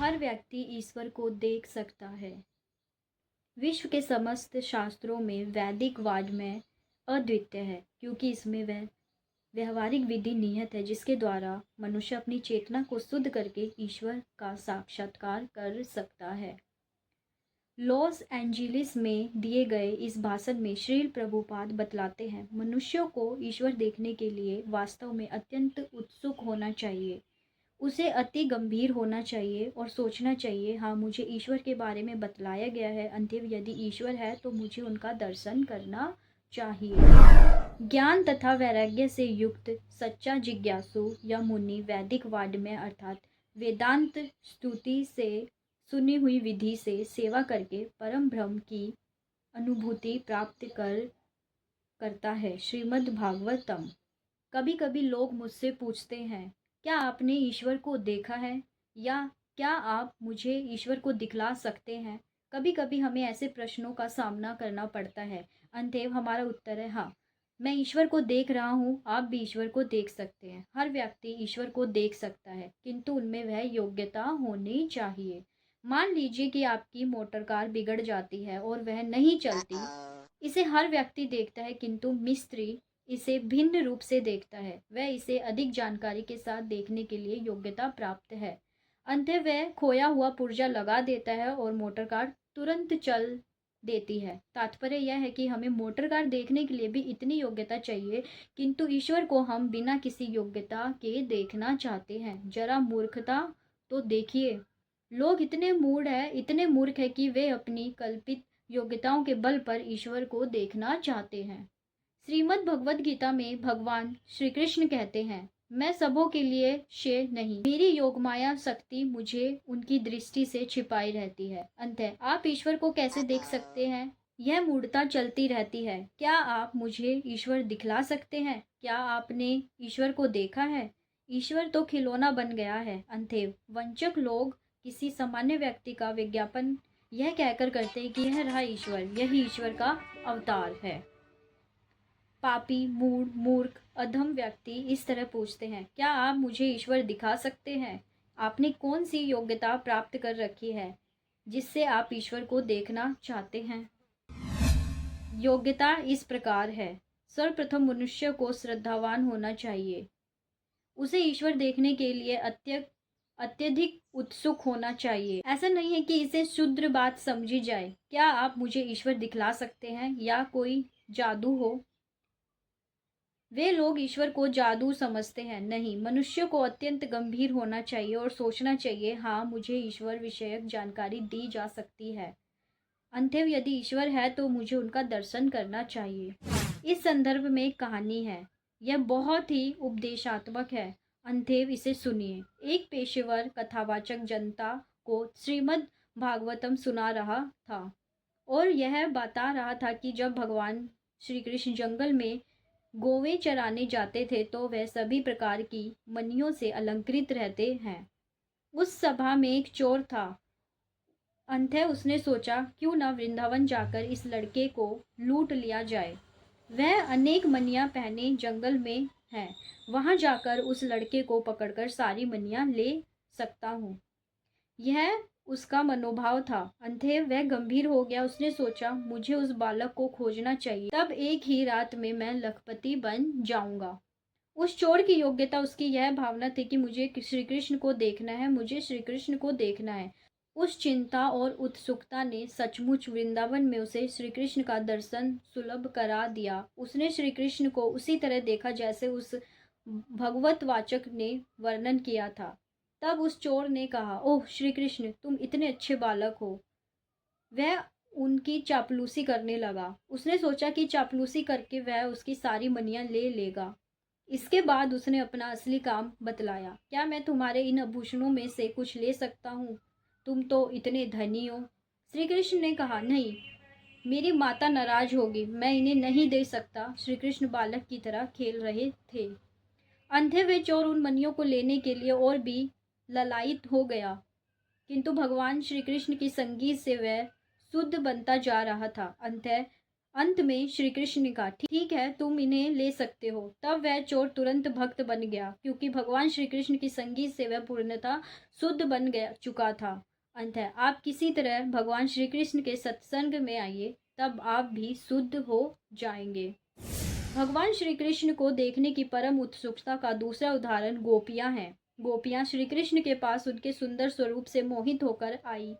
हर व्यक्ति ईश्वर को देख सकता है। विश्व के समस्त शास्त्रों में वैदिक वाद में अद्वितीय है, क्योंकि इसमें वह व्यवहारिक विधि नियत है जिसके द्वारा मनुष्य अपनी चेतना को शुद्ध करके ईश्वर का साक्षात्कार कर सकता है। लॉस एंजिलिस में दिए गए इस भाषण में श्रील प्रभुपाद बतलाते हैं, मनुष्यों को ईश्वर देखने के लिए वास्तव में अत्यंत उत्सुक होना चाहिए। उसे अति गंभीर होना चाहिए और सोचना चाहिए, हाँ मुझे ईश्वर के बारे में बतलाया गया है, अंतिम यदि ईश्वर है तो मुझे उनका दर्शन करना चाहिए। ज्ञान तथा वैराग्य से युक्त सच्चा जिज्ञासु या मुनि वैदिक वाद में अर्थात वेदांत स्तुति से सुनी हुई विधि से सेवा करके परम ब्रह्म की अनुभूति प्राप्त करता है। श्रीमद् भागवतम। कभी कभी लोग मुझसे पूछते हैं, क्या आपने ईश्वर को देखा है, या क्या आप मुझे ईश्वर को दिखला सकते हैं। कभी कभी हमें ऐसे प्रश्नों का सामना करना पड़ता है। अंतएव हमारा उत्तर है हाँ, मैं ईश्वर को देख रहा हूँ, आप भी ईश्वर को देख सकते हैं। हर व्यक्ति ईश्वर को देख सकता है, किंतु उनमें वह योग्यता होनी चाहिए। मान लीजिए कि आपकी मोटर कार बिगड़ जाती है और वह नहीं चलती। इसे हर व्यक्ति देखता है, किंतु मिस्त्री इसे भिन्न रूप से देखता है। वह इसे अधिक जानकारी के साथ देखने के लिए योग्यता प्राप्त है। अंततः वह खोया हुआ पुर्जा लगा देता है और मोटर कार तुरंत चल देती है। तात्पर्य यह है कि हमें मोटर कार देखने के लिए भी इतनी योग्यता चाहिए, किंतु ईश्वर को हम बिना किसी योग्यता के देखना चाहते हैं। जरा मूर्खता तो देखिए। लोग इतने मूर्ख है कि वे अपनी कल्पित योग्यताओं के बल पर ईश्वर को देखना चाहते हैं। श्रीमद् भगवद गीता में भगवान श्री कृष्ण कहते हैं, मैं सबों के लिए शेर नहीं, मेरी योगमाया शक्ति मुझे उनकी दृष्टि से छिपाई रहती है। अंततः आप ईश्वर को कैसे देख सकते हैं? यह मूढ़ता चलती रहती है। क्या आप मुझे ईश्वर दिखला सकते हैं? क्या आपने ईश्वर को देखा है? ईश्वर तो खिलौना बन गया है। अंततः वंचक लोग किसी सामान्य व्यक्ति का विज्ञापन यह कहकर करते हैं कि यह रहा ईश्वर, यही ईश्वर का अवतार है। पापी, मूढ़, मूर्ख, अधम व्यक्ति इस तरह पूछते हैं, क्या आप मुझे ईश्वर दिखा सकते हैं? आपने कौन सी योग्यता प्राप्त कर रखी है जिससे आप ईश्वर को देखना चाहते हैं? योग्यता इस प्रकार है। सर्वप्रथम मनुष्य को श्रद्धावान होना चाहिए। उसे ईश्वर देखने के लिए अत्यधिक उत्सुक होना चाहिए। ऐसा नहीं है कि इसे शुद्र बात समझी जाए। क्या आप मुझे ईश्वर दिखला सकते हैं, या कोई जादू हो? वे लोग ईश्वर को जादू समझते हैं। नहीं, मनुष्य को अत्यंत गंभीर होना चाहिए और सोचना चाहिए, हाँ मुझे ईश्वर विषयक जानकारी दी जा सकती है। अंततः यदि ईश्वर है तो मुझे उनका दर्शन करना चाहिए। इस संदर्भ में एक कहानी है, यह बहुत ही उपदेशात्मक है। अंततः इसे सुनिए। एक पेशेवर कथावाचक जनता को श्रीमद् भागवतम सुना रहा था और यह बता रहा था कि जब भगवान श्री कृष्ण जंगल में गोवें चराने जाते थे तो वह सभी प्रकार की मणियों से अलंकृत रहते हैं। उस सभा में एक चोर था। अंततः उसने सोचा, क्यों न वृंदावन जाकर इस लड़के को लूट लिया जाए। वह अनेक मणियां पहने जंगल में है, वहां जाकर उस लड़के को पकड़कर सारी मणियां ले सकता हूँ। यह उसका मनोभाव था। अंततः वह गंभीर हो गया। उसने सोचा, मुझे उस बालक को खोजना चाहिए, तब एक ही रात में मैं लखपति बन जाऊंगा। उस चोर की योग्यता, उसकी यह भावना थी कि मुझे श्री कृष्ण को देखना है, मुझे श्री कृष्ण को देखना है। उस चिंता और उत्सुकता ने सचमुच वृंदावन में उसे श्री कृष्ण का दर्शन सुलभ करा दिया। उसने श्री कृष्ण को उसी तरह देखा जैसे उस भगवतवाचक ने वर्णन किया था। तब उस चोर ने कहा, ओह श्री कृष्ण, तुम इतने अच्छे बालक हो। वह उनकी चापलूसी करने लगा। उसने सोचा कि चापलूसी करके वह उसकी सारी मणियां ले लेगा। इसके बाद उसने अपना असली काम बतलाया, क्या मैं तुम्हारे इन आभूषणों में से कुछ ले सकता हूँ? तुम तो इतने धनी हो। श्री कृष्ण ने कहा, नहीं, मेरी माता नाराज होगी, मैं इन्हें नहीं दे सकता। श्री कृष्ण बालक की तरह खेल रहे थे। अंधे वे चोर उन मणियों को लेने के लिए और भी ललायित हो गया, किंतु भगवान श्री कृष्ण की संगीत से वह शुद्ध बनता जा रहा था। अंततः अंत में श्री कृष्ण ने कहा, ठीक है, तुम इन्हें ले सकते हो। तब वह चोर तुरंत भक्त बन गया, क्योंकि भगवान श्री कृष्ण की संगीत से वह पूर्णतः शुद्ध बन गया चुका था। अंत है, आप किसी तरह भगवान श्री कृष्ण के सत्संग में आइए, तब आप भी शुद्ध हो जाएंगे। भगवान श्री कृष्ण को देखने की परम उत्सुकता का दूसरा उदाहरण गोपियां हैं। गोपियां श्री कृष्ण के पास उनके सुंदर स्वरूप से मोहित होकर आई।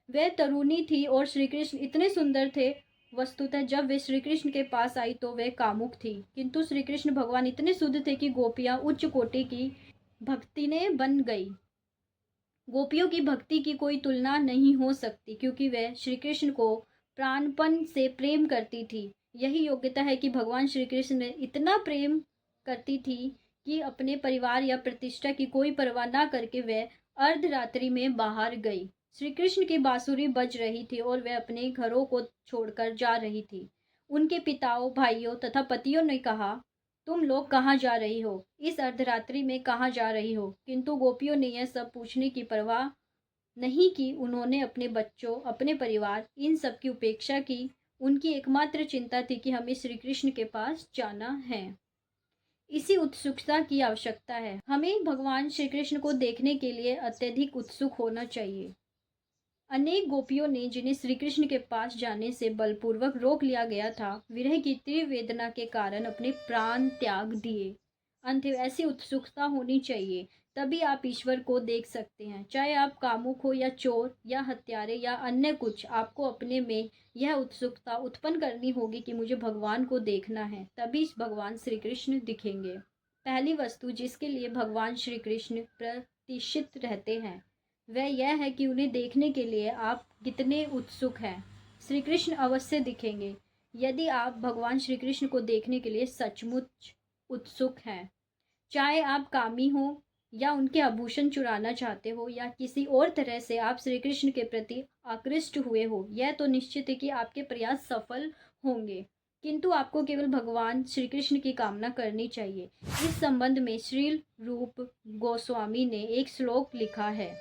वह तरुणी थी और श्री कृष्ण इतने सुंदर थे। वस्तुतः जब वे श्री कृष्ण के पास आई तो वे कामुक थी, किंतु श्री कृष्ण भगवान इतने शुद्ध थे कि गोपियां उच्च कोटि की भक्ति ने बन गई। गोपियों की भक्ति की कोई तुलना नहीं हो सकती, क्योंकि वह श्री कृष्ण को प्राणपन से प्रेम करती थी। यही योग्यता है कि भगवान श्री कृष्ण ने इतना प्रेम करती थी कि अपने परिवार या प्रतिष्ठा की कोई परवाह ना करके वह अर्धरात्रि में बाहर गई। श्री कृष्ण की बांसुरी बज रही थी और वह अपने घरों को छोड़कर जा रही थी। उनके पिताओं, भाइयों तथा पतियों ने कहा, तुम लोग कहाँ जा रही हो? इस अर्धरात्रि में कहाँ जा रही हो? किंतु गोपियों ने यह सब पूछने की परवाह नहीं की। उन्होंने अपने बच्चों, अपने परिवार, इन सब की उपेक्षा की। उनकी एकमात्र चिंता थी कि हमें श्री कृष्ण के पास जाना है। इसी उत्सुकता की आवश्यकता है। हमें भगवान श्री कृष्ण को देखने के लिए अत्यधिक उत्सुक होना चाहिए। अनेक गोपियों ने, जिन्हें श्री कृष्ण के पास जाने से बलपूर्वक रोक लिया गया था, विरह की तीव्र वेदना के कारण अपने प्राण त्याग दिए। अंत ऐसी उत्सुकता होनी चाहिए, तभी आप ईश्वर को देख सकते हैं। चाहे आप कामुक हो या चोर या हत्यारे या अन्य कुछ, आपको अपने में यह उत्सुकता उत्पन्न करनी होगी कि मुझे भगवान को देखना है, तभी भगवान श्री कृष्ण दिखेंगे। पहली वस्तु जिसके लिए भगवान श्री कृष्ण प्रतिष्ठित रहते हैं वह यह है कि उन्हें देखने के लिए आप कितने उत्सुक हैं। श्री कृष्ण अवश्य दिखेंगे यदि आप भगवान श्री कृष्ण को देखने के लिए सचमुच उत्सुक हैं। चाहे आप कामी हो या उनके आभूषण चुराना चाहते हो या किसी और तरह से आप श्री कृष्ण के प्रति आकृष्ट हुए हो, यह तो निश्चित है कि आपके प्रयास सफल होंगे, किंतु आपको केवल भगवान श्री कृष्ण की कामना करनी चाहिए। इस संबंध में श्रील रूप गोस्वामी ने एक श्लोक लिखा है।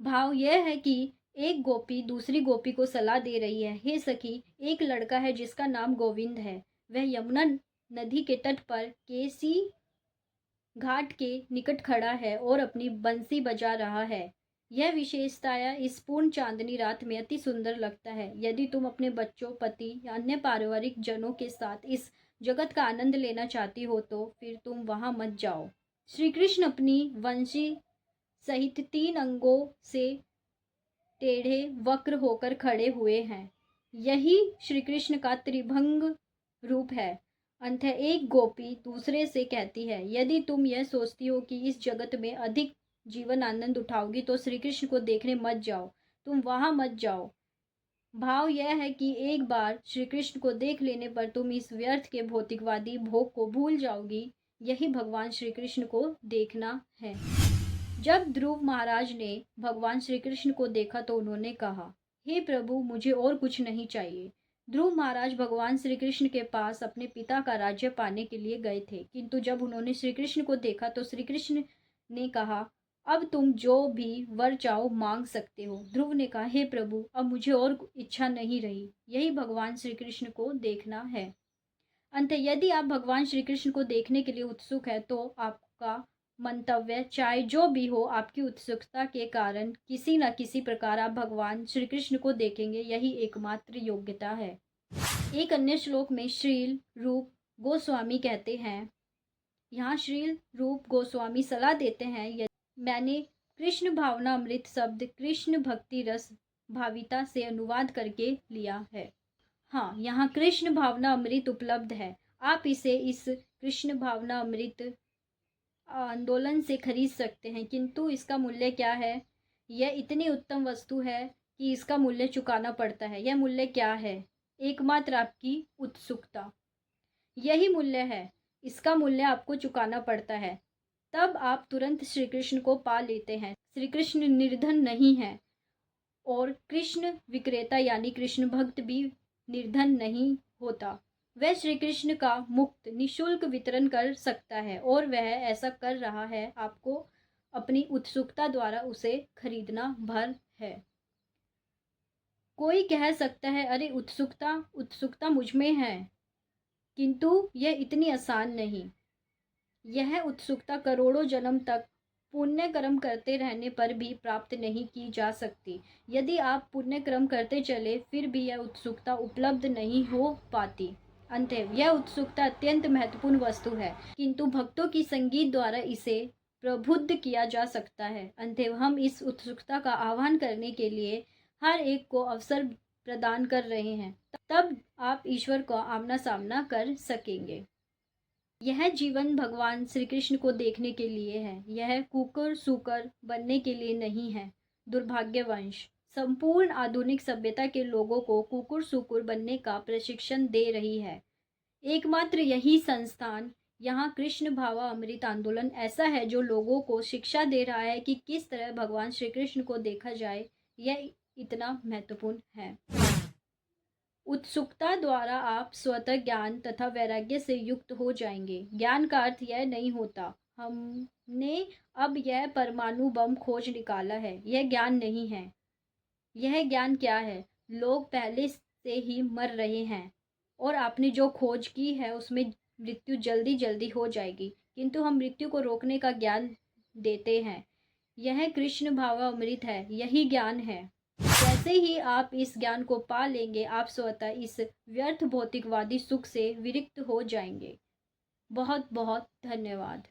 भाव यह है कि एक गोपी दूसरी गोपी को सलाह दे रही है, हे सखी, एक लड़का है जिसका नाम गोविंद है। वह यमुना नदी के तट पर केसी घाट के निकट खड़ा है और अपनी बंसी बजा रहा है। यह विशेषताया इस पूर्ण चांदनी रात में अति सुंदर लगता है। यदि तुम अपने बच्चों, पति या अन्य पारिवारिक जनों के साथ इस जगत का आनंद लेना चाहती हो तो फिर तुम वहां मत जाओ। श्री कृष्ण अपनी वंशी सहित 3 अंगों से टेढ़े वक्र होकर खड़े हुए हैं। यही श्री कृष्ण का त्रिभंग रूप है। अंत एक गोपी दूसरे से कहती है, यदि तुम यह सोचती हो कि इस जगत में अधिक जीवन आनंद उठाओगी तो श्री कृष्ण को देखने मत जाओ, तुम वहां मत जाओ। भाव यह है कि एक बार श्री कृष्ण को देख लेने पर तुम इस व्यर्थ के भौतिकवादी भोग को भूल जाओगी। यही भगवान श्री कृष्ण को देखना है। जब ध्रुव महाराज ने भगवान श्री कृष्ण को देखा तो उन्होंने कहा, हे प्रभु, मुझे और कुछ नहीं चाहिए। ध्रुव महाराज भगवान श्री कृष्ण के पास अपने पिता का राज्य पाने के लिए गए थे, किंतु जब उन्होंने श्री कृष्ण को देखा तो श्री कृष्ण ने कहा, अब तुम जो भी वर चाहो मांग सकते हो। ध्रुव ने कहा, हे प्रभु, अब मुझे और इच्छा नहीं रही। यही भगवान श्री कृष्ण को देखना है। अंत यदि आप भगवान श्री कृष्ण को देखने के लिए उत्सुक है तो आपका मंतव्य चाहे जो भी हो, आपकी उत्सुकता के कारण किसी न किसी प्रकार आप भगवान श्री कृष्ण को देखेंगे। यही एकमात्र योग्यता है। एक अन्य श्लोक में श्रील रूप गोस्वामी कहते हैं, यहाँ श्रील रूप गोस्वामी सलाह देते हैं, यदि मैंने कृष्ण भावना अमृत शब्द कृष्ण भक्ति रस भाविता से अनुवाद करके लिया है। हाँ, यहाँ कृष्ण भावना अमृत उपलब्ध है। आप इसे इस कृष्ण भावना अमृत आंदोलन से खरीद सकते हैं, किंतु इसका मूल्य क्या है? यह इतनी उत्तम वस्तु है कि इसका मूल्य चुकाना पड़ता है। यह मूल्य क्या है? एकमात्र आपकी उत्सुकता। यही मूल्य है। इसका मूल्य आपको चुकाना पड़ता है, तब आप तुरंत श्री कृष्ण को पा लेते हैं। श्री कृष्ण निर्धन नहीं है और कृष्ण विक्रेता यानी कृष्ण भक्त भी निर्धन नहीं होता। वह श्री कृष्ण का मुक्त निशुल्क वितरण कर सकता है और वह ऐसा कर रहा है। आपको अपनी उत्सुकता द्वारा उसे खरीदना भर है। कोई कह सकता है, अरे उत्सुकता उत्सुकता मुझ में है, किंतु यह इतनी आसान नहीं। यह उत्सुकता करोड़ों जन्म तक पुण्य कर्म करते रहने पर भी प्राप्त नहीं की जा सकती। यदि आप पुण्य कर्म करते चले फिर भी यह उत्सुकता उपलब्ध नहीं हो पाती। अंततः यह उत्सुकता अत्यंत महत्वपूर्ण वस्तु है, किंतु भक्तों की संगीत द्वारा इसे प्रबुद्ध किया जा सकता है। अंततः हम इस उत्सुकता का आह्वान करने के लिए हर एक को अवसर प्रदान कर रहे हैं, तब आप ईश्वर का आमना सामना कर सकेंगे। यह जीवन भगवान श्री कृष्ण को देखने के लिए है, यह कुकर सुकर बनने के लिए नहीं है। दुर्भाग्यवश संपूर्ण आधुनिक सभ्यता के लोगों को कुकुर सुकुर बनने का प्रशिक्षण दे रही है। एकमात्र यही संस्थान यहाँ कृष्ण भावा अमृत आंदोलन ऐसा है जो लोगों को शिक्षा दे रहा है कि किस तरह भगवान श्री कृष्ण को देखा जाए। यह इतना महत्वपूर्ण है। उत्सुकता द्वारा आप स्वतः ज्ञान तथा वैराग्य से युक्त हो जाएंगे। ज्ञान का अर्थ यह नहीं होता हमने अब यह परमाणु बम खोज निकाला है, यह ज्ञान नहीं है। यह ज्ञान क्या है? लोग पहले से ही मर रहे हैं और आपने जो खोज की है उसमें मृत्यु जल्दी जल्दी हो जाएगी, किंतु हम मृत्यु को रोकने का ज्ञान देते हैं। यह कृष्ण भावामृत है, यही ज्ञान है। जैसे ही आप इस ज्ञान को पा लेंगे, आप स्वतः इस व्यर्थ भौतिकवादी सुख से विरक्त हो जाएंगे। बहुत बहुत धन्यवाद।